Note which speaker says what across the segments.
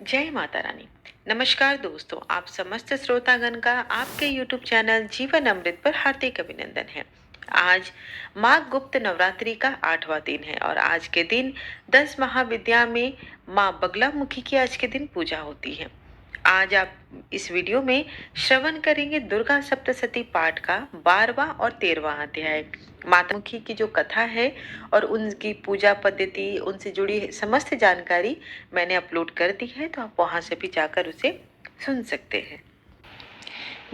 Speaker 1: जय माता रानी। नमस्कार दोस्तों, आप समस्त श्रोतागण का आपके YouTube चैनल जीवन अमृत पर हार्दिक अभिनंदन है। आज माँ गुप्त नवरात्रि का 8वां दिन है और आज के दिन 10 महाविद्या में माँ बगलामुखी की आज के दिन पूजा होती है। आज आप इस वीडियो में श्रवण करेंगे दुर्गा सप्तशती पाठ का 12वां और 13वां अध्याय। माता मुखी की जो कथा है और उनकी पूजा पद्धति, उनसे जुड़ी समस्त जानकारी मैंने अपलोड कर दी है, तो आप वहां से भी जाकर उसे सुन सकते हैं।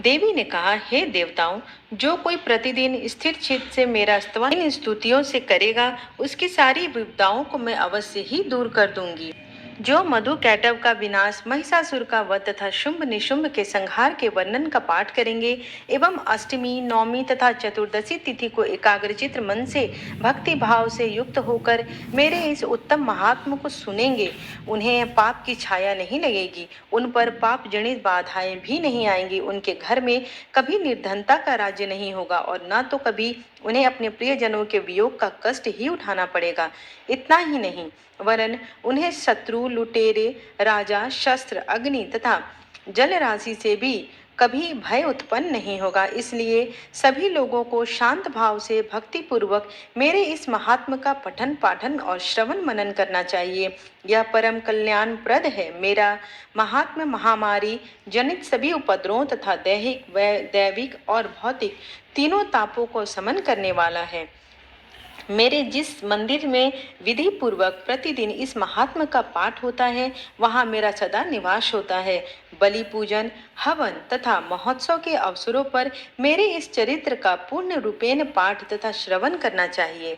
Speaker 1: देवी ने कहा, हे देवताओं, जो कोई प्रतिदिन स्थिर चित्त से मेरा स्तवन इन स्तुतियों से करेगा, उसकी सारी विपदाओं को मैं अवश्य ही दूर कर दूंगी। जो मधु कैटव का विनाश, महिषासुर का वध तथा शुंभ निशुंभ के संहार के वर्णन का पाठ करेंगे एवं अष्टमी, नौमी तथा चतुर्दशी तिथि को एकाग्रचित्त मन से भक्ति भाव से युक्त होकर मेरे इस उत्तम महात्म को सुनेंगे, उन्हें पाप की छाया नहीं लगेगी, उन पर पाप जनित बाधाएं भी नहीं आएंगी, उनके घर में कभी निर्धनता का राज्य नहीं होगा और न तो कभी उन्हें अपने प्रियजनों के वियोग का कष्ट ही उठाना पड़ेगा। इतना ही नहीं, वरन उन्हें शत्रु, लुटेरे, राजा, शस्त्र, अग्नि तथा जल राशि से भी कभी भय उत्पन्न नहीं होगा। इसलिए सभी लोगों को शांत भाव से भक्ति पूर्वक मेरे इस महात्म का पठन पाठन और श्रवण मनन करना चाहिए। यह परम कल्याणप्रद है। मेरा महात्म महामारी जनित सभी उपद्रवों तथा दैहिक व दैविक और भौतिक तीनों तापों को समन करने वाला है। मेरे जिस मंदिर में विधि पूर्वक प्रतिदिन इस महात्मा का पाठ होता है, वहाँ मेरा सदा निवास होता है। बलि पूजन, हवन तथा महोत्सव के अवसरों पर मेरे इस चरित्र का पूर्ण रूपेण पाठ तथा श्रवण करना चाहिए।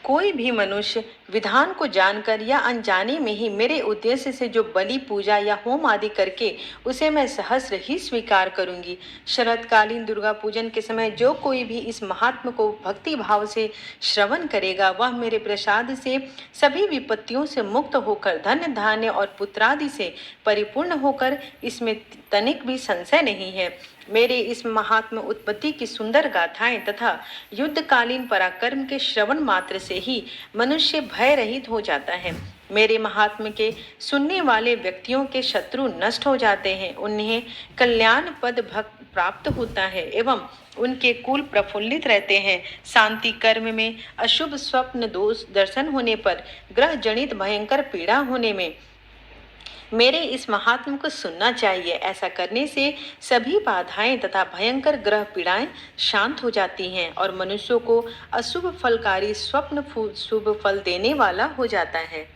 Speaker 1: कोई भी मनुष्य विधान को जानकर या अनजाने में ही मेरे उद्देश्य से जो बलि पूजा या होम आदि करके उसे मैं सहस्र ही स्वीकार करूंगी। शरतकालीन दुर्गा पूजन के समय जो कोई भी इस महात्म को भक्ति भाव से श्रवण करेगा, वह मेरे प्रसाद से सभी विपत्तियों से मुक्त होकर धन धान्य और पुत्रादि से परिपूर्ण होकर, इसमें तनिक भी संशय नहीं है। मेरे इस महात्म उत्पत्ति की सुंदर गाथाएं तथा युद्धकालीन पराक्रम के श्रवण मात्र से ही मनुष्य भय रहित हो जाता है। मेरे महात्म के सुनने वाले व्यक्तियों के शत्रु नष्ट हो जाते हैं, उन्हें कल्याण पद भक्त प्राप्त होता है एवं उनके कुल प्रफुल्लित रहते हैं। शांति कर्म में अशुभ स्वप्न दोष दर्शन होने पर, ग्रह जनित भयंकर पीड़ा होने में मेरे इस महात्म को सुनना चाहिए। ऐसा करने से सभी बाधाएं तथा भयंकर ग्रह पीड़ाएं शांत हो जाती हैं और मनुष्यों को अशुभ फलकारी स्वप्न शुभ फल देने वाला हो जाता है।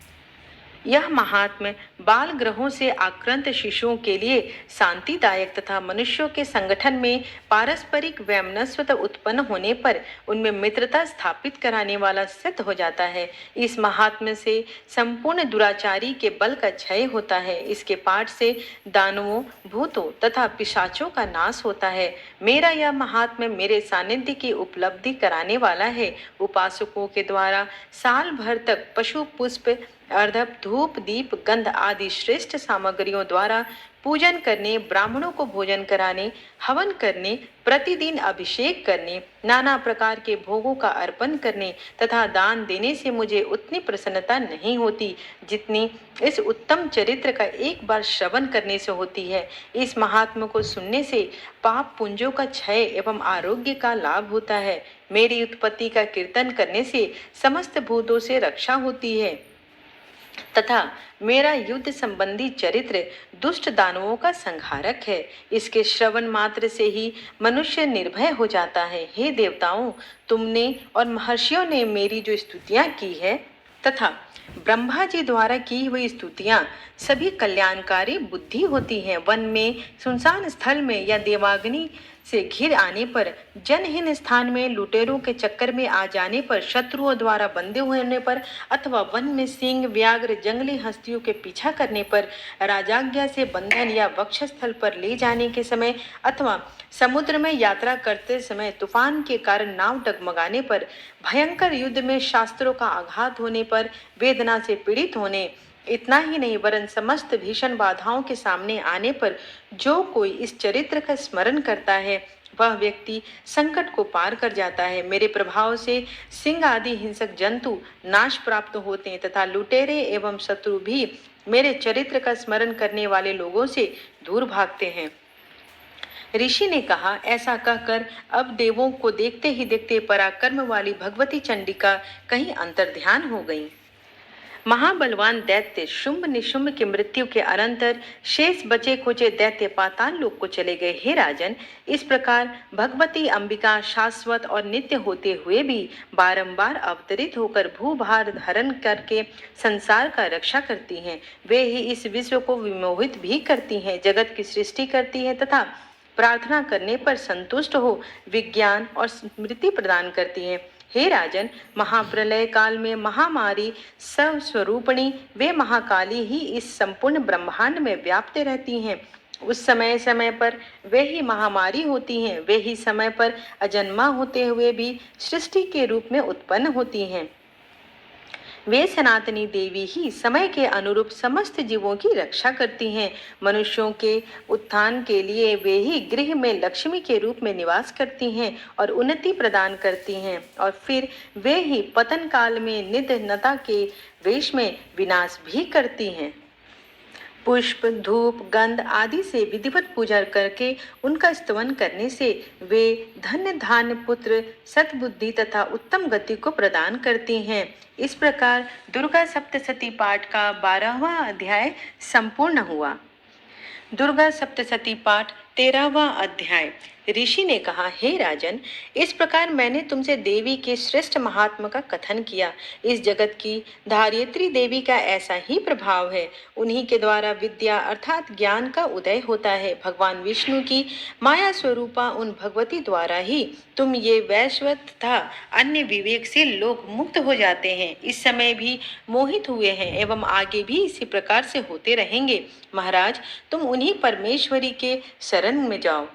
Speaker 1: यह महात्म बाल ग्रहों से आक्रांत शिशुओं के लिए शांतिदायक तथा मनुष्यों के संगठन में पारस्परिक वैमनस्यता उत्पन्न होने पर उनमें मित्रता स्थापित कराने वाला सिद्ध हो जाता है। इस महात्म से संपूर्ण दुराचारी के बल का क्षय होता है। इसके पाठ से दानवों, भूतों तथा पिशाचों का नाश होता है। मेरा यह महात्म मेरे सानिध्य की उपलब्धि कराने वाला है। उपासकों के द्वारा साल भर तक पशु पुष्प, अर्धप, धूप, दीप, गंध आदि श्रेष्ठ सामग्रियों द्वारा पूजन करने, ब्राह्मणों को भोजन कराने, हवन करने, प्रतिदिन अभिषेक करने, नाना प्रकार के भोगों का अर्पण करने तथा दान देने से मुझे उतनी प्रसन्नता नहीं होती जितनी इस उत्तम चरित्र का एक बार श्रवण करने से होती है। इस महात्मा को सुनने से पाप पुंजों का क्षय एवं आरोग्य का लाभ होता है। मेरी उत्पत्ति का कीर्तन करने से समस्त भूतों से रक्षा होती है तथा मेरा युद्ध संबंधी चरित्र दुष्ट दानवों का संहारक है। इसके श्रवण मात्र से ही मनुष्य निर्भय हो जाता है। हे देवताओं, तुमने और महर्षियों ने मेरी जो स्तुतियां की है तथा ब्रह्मा जी द्वारा की हुई स्तुतियां सभी कल्याणकारी बुद्धि होती हैं। वन में, सुनसान स्थल में या देवाग्नि से घिर आने पर, जनहीन स्थान में लुटेरों के चक्कर में आ जाने पर, शत्रुओं द्वारा बंधे होने पर अथवा वन में सिंह, व्याघ्र, जंगली हस्तियों के पीछा करने पर, राजाज्ञा से बंधन या वक्षस्थल पर ले जाने के समय अथवा समुद्र में यात्रा करते समय तूफान के कारण नाव डगमगाने पर, भयंकर युद्ध में शास्त्रों का आघात होने पर, वेदना से पीड़ित होने, इतना ही नहीं वरन समस्त भीषण बाधाओं के सामने आने पर जो कोई इस चरित्र का स्मरण करता है, वह व्यक्ति संकट को पार कर जाता है। मेरे प्रभाव से सिंह आदि हिंसक जंतु नाश प्राप्त होते हैं तथा लुटेरे एवं शत्रु भी मेरे चरित्र का स्मरण करने वाले लोगों से दूर भागते हैं। ऋषि ने कहा, ऐसा कहकर अब देवों को देखते ही देखते पराक्रम वाली भगवती चंडिका कहीं अंतर्ध्यान हो गईं। महाबलवान दैत्य शुंभ निशुंभ की मृत्यु के अनंतर शेष बचे खुचे दैत्य पाताल लोक को चले गए। हे राजन, इस प्रकार भगवती अंबिका शाश्वत और नित्य होते हुए भी बारंबार अवतरित होकर भूभार धारण करके संसार का रक्षा करती हैं। वे ही इस विश्व को विमोहित भी करती हैं, जगत की सृष्टि करती हैं तथा प्रार्थना करने पर संतुष्ट हो विज्ञान और स्मृति प्रदान करती हैं। हे राजन, महाप्रलय काल में महामारी स्वस्वरूपिणी वे महाकाली ही इस संपूर्ण ब्रह्मांड में व्याप्त रहती हैं। उस समय समय पर वे ही महामारी होती हैं, वे ही समय पर अजन्मा होते हुए भी सृष्टि के रूप में उत्पन्न होती हैं। वे सनातनी देवी ही समय के अनुरूप समस्त जीवों की रक्षा करती हैं। मनुष्यों के उत्थान के लिए वे ही गृह में लक्ष्मी के रूप में निवास करती हैं और उन्नति प्रदान करती हैं, और फिर वे ही पतन काल में निधनता के वेश में विनाश भी करती हैं। पुष्प, धूप, गंध आदि से विधिवत पूजा करके उनका स्तवन करने से वे धन्य धान्य पुत्र सद्बुद्धि तथा उत्तम गति को प्रदान करती हैं। इस प्रकार दुर्गा सप्तशती पाठ का 12वां अध्याय संपूर्ण हुआ। दुर्गा सप्तशती पाठ 13वां अध्याय। ऋषि ने कहा, हे राजन, इस प्रकार मैंने तुमसे देवी के श्रेष्ठ महात्मा का कथन किया। इस जगत की धारित्री देवी का ऐसा ही प्रभाव है। उन्हीं के द्वारा विद्या अर्थात ज्ञान का उदय होता है। भगवान विष्णु की माया स्वरूपा उन भगवती द्वारा ही तुम ये वैश्वत तथा अन्य विवेकशील लोग मुक्त हो जाते हैं। इस समय भी मोहित हुए हैं एवं आगे भी इसी प्रकार से होते रहेंगे। महाराज, तुम उन्हीं परमेश्वरी के शरण में जाओ।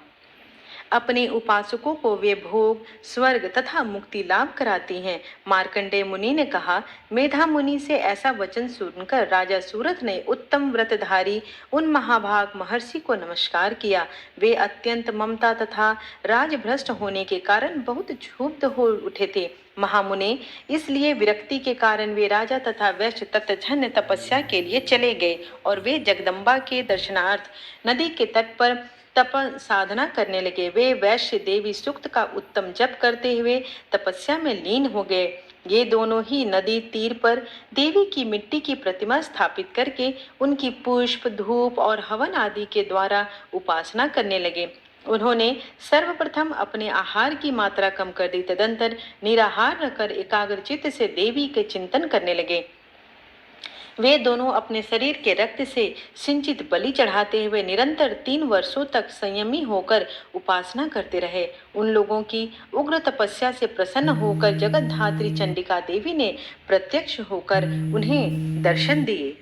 Speaker 1: अपने उपासकों को वे भोग, स्वर्ग तथा मुक्ति लाभ कराती हैं। मार्कंडेय मुनि ने कहा, मेधा मुनि से ऐसा वचन सुनकर राजा सूरथ ने उत्तम व्रतधारी उन महाभाग महर्षि को नमस्कार किया। वे अत्यंत ममता तथा राजभ्रष्ट होने के कारण बहुत क्षुब्ध हो उठे थे। महामुने, इसलिए विरक्ति के कारण वे राजा तथा वैश्य तत्जन्य तपस्या के लिए चले गए और वे जगदम्बा के दर्शनार्थ नदी के तट पर तप साधना करने लगे। वे वैश्य देवी सूक्त का उत्तम जप करते हुए तपस्या में लीन हो गए। ये दोनों ही नदी तीर पर देवी की मिट्टी की प्रतिमा स्थापित करके उनकी पुष्प, धूप और हवन आदि के द्वारा उपासना करने लगे। उन्होंने सर्वप्रथम अपने आहार की मात्रा कम कर दी, तदंतर निराहार रहकर एकाग्रचित्त से देवी के चिंतन करने लगे। वे दोनों अपने शरीर के रक्त से सिंचित बलि चढ़ाते हुए निरंतर 3 वर्षों तक संयमी होकर उपासना करते रहे। उन लोगों की उग्र तपस्या से प्रसन्न होकर जगत धात्री चंडिका देवी ने प्रत्यक्ष होकर उन्हें दर्शन दिए।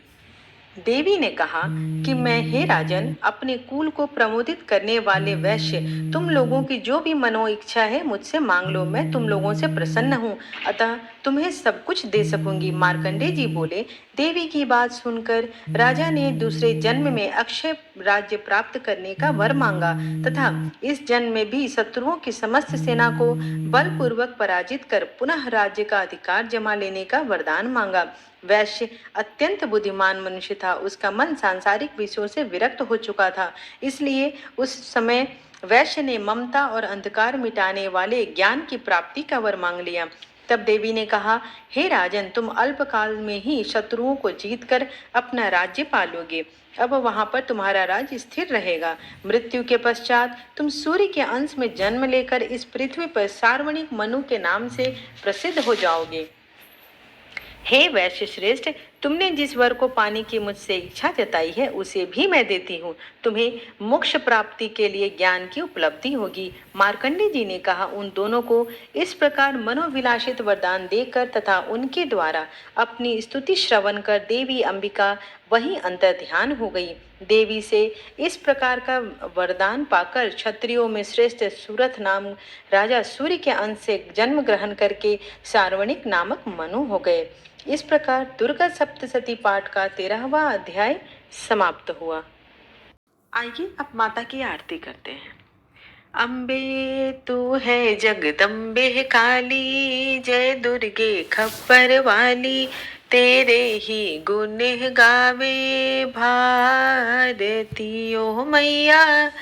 Speaker 1: देवी ने कहा कि मैं, हे राजन, अपने कुल को प्रमोदित करने वाले वैश्य, तुम लोगों की जो भी मनो इच्छा है मुझसे मांग लो, मैं तुम लोगों से प्रसन्न हूँ, अतः तुम्हें सब कुछ दे सकूंगी। मार्कंडेय जी बोले, देवी की बात सुनकर राजा ने दूसरे जन्म में अक्षय राज्य प्राप्त करने का वर मांगा तथा इस जन्म में भी शत्रुओं की समस्त सेना को बलपूर्वक पराजित कर पुनः राज्य का अधिकार जमा लेने का वरदान मांगा। वैश्य अत्यंत बुद्धिमान मनुष्य था। उसका मन सांसारिक विषयों से विरक्त हो चुका था, इसलिए उस समय वैश्य ने ममता और अंधकार मिटाने वाले ज्ञान की प्राप्ति का वर मांग लिया। तब देवी ने कहा, हे राजन, तुम अल्पकाल में ही शत्रुओं को जीतकर अपना राज्य पालोगे। अब वहां पर तुम्हारा राज्य स्थिर रहेगा। मृत्यु के पश्चात तुम सूर्य के अंश में जन्म लेकर इस पृथ्वी पर सार्वणिक मनु के नाम से प्रसिद्ध हो जाओगे। हे वैश्य श्रेष्ठ, तुमने जिस वर को पाने की मुझसे इच्छा जताई है उसे भी मैं देती हूँ। तुम्हें मोक्ष प्राप्ति के लिए ज्ञान की उपलब्धि होगी। मार्कंडेय जी ने कहा, उन दोनों को इस प्रकार मनोविलासित वरदान देकर तथा उनके द्वारा अपनी स्तुति श्रवण कर देवी अंबिका वहीं अंतर्ध्यान हो गई। देवी से इस प्रकार का वरदान पाकर क्षत्रियों में श्रेष्ठ सूरथ नाम राजा सूर्य के अंश से जन्म ग्रहण करके सार्वणिक नामक मनु हो गए। इस प्रकार दुर्गा सप्तशती पाठ का 13वां अध्याय समाप्त हुआ। आइए अब माता की आरती करते हैं। अम्बे तू है जगदम्बे काली, जय दुर्गे खप्पर वाली, तेरे ही गुण गावे भारती ओ मैया,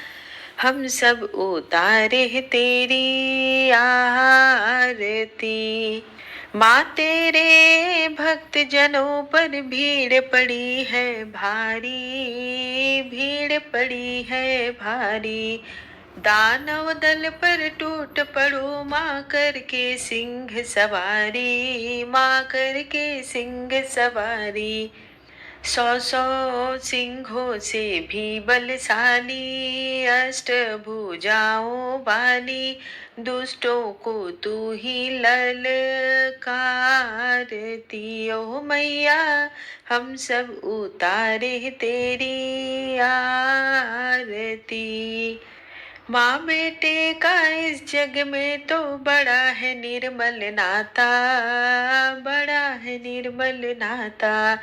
Speaker 1: हम सब उतारे तेरी आरती। माँ तेरे भक्त जनों पर भीड़ पड़ी है भारी, भीड़ पड़ी है भारी। दानव दल पर टूट पड़ो माँ करके सिंह सवारी, माँ करके सिंह सवारी। सौ सौ सिंहों से भी बलशाली, अष्टभुजाओं वाली, दुष्टों को तू ही ललकारती ओ मैया, हम सब उतारे तेरी आरती। माँ बेटे का इस जग में तो बड़ा है निर्मल नाता, बड़ा है निर्मल नाता।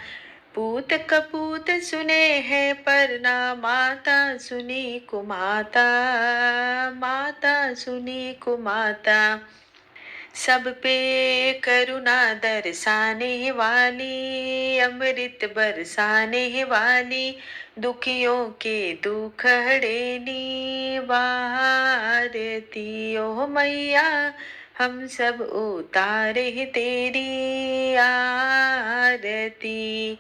Speaker 1: पूत कपूत सुने हैं पर ना माता सुनी कुमाता, माता सुनी कुमाता। सब पे करुणा दरसाने वाली, अमृत बरसाने वाली, दुखियों के दुख हड़ेनी वारती ओ मैया, हम सब उतारे तेरी आरती।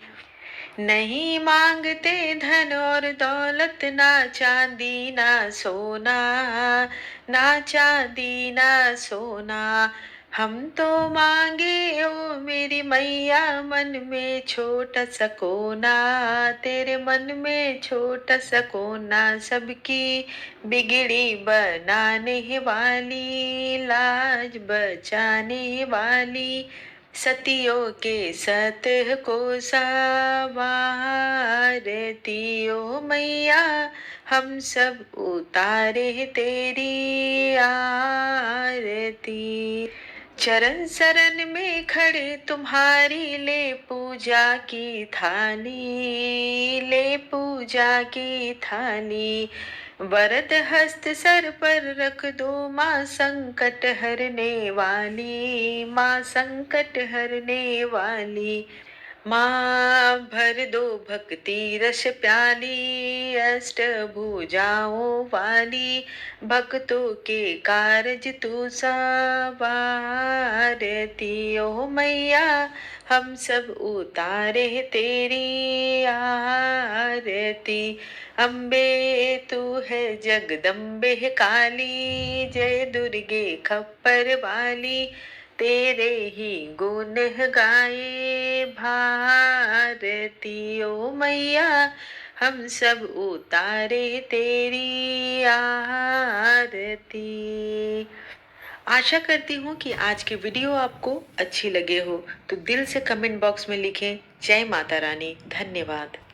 Speaker 1: नहीं मांगते धन और दौलत, ना चांदी ना सोना, ना चांदी ना सोना। हम तो मांगे ओ मेरी मैया मन में छोटा सा कोना, तेरे मन में छोटा सा कोना। सबकी बिगड़ी बनाने वाली, लाज बचाने वाली, सतियों के सत को सवारती ओ मैया, हम सब उतारे तेरी आरती। चरण शरण में खड़े तुम्हारी, ले पूजा की थाली, ले पूजा की थाली। वरद हस्त सर पर रख दो माँ, संकट हरने वाली, माँ संकट हरने वाली। माँ भर दो भक्ति रस प्याली, अष्ट भुजाओं वाली, भक्तों के कारज तू सवारती ओ मैया, हम सब उतारे तेरी आरती। अम्बे तू है जगदम्बे काली, जय दुर्गे खप्पर वाली, तेरे ही गुण गाए भारती ओ मैया, हम सब उतारे तेरी आरती। आशा करती हूँ कि आज की वीडियो आपको अच्छी लगे हो, तो दिल से कमेंट बॉक्स में लिखें जय माता रानी। धन्यवाद।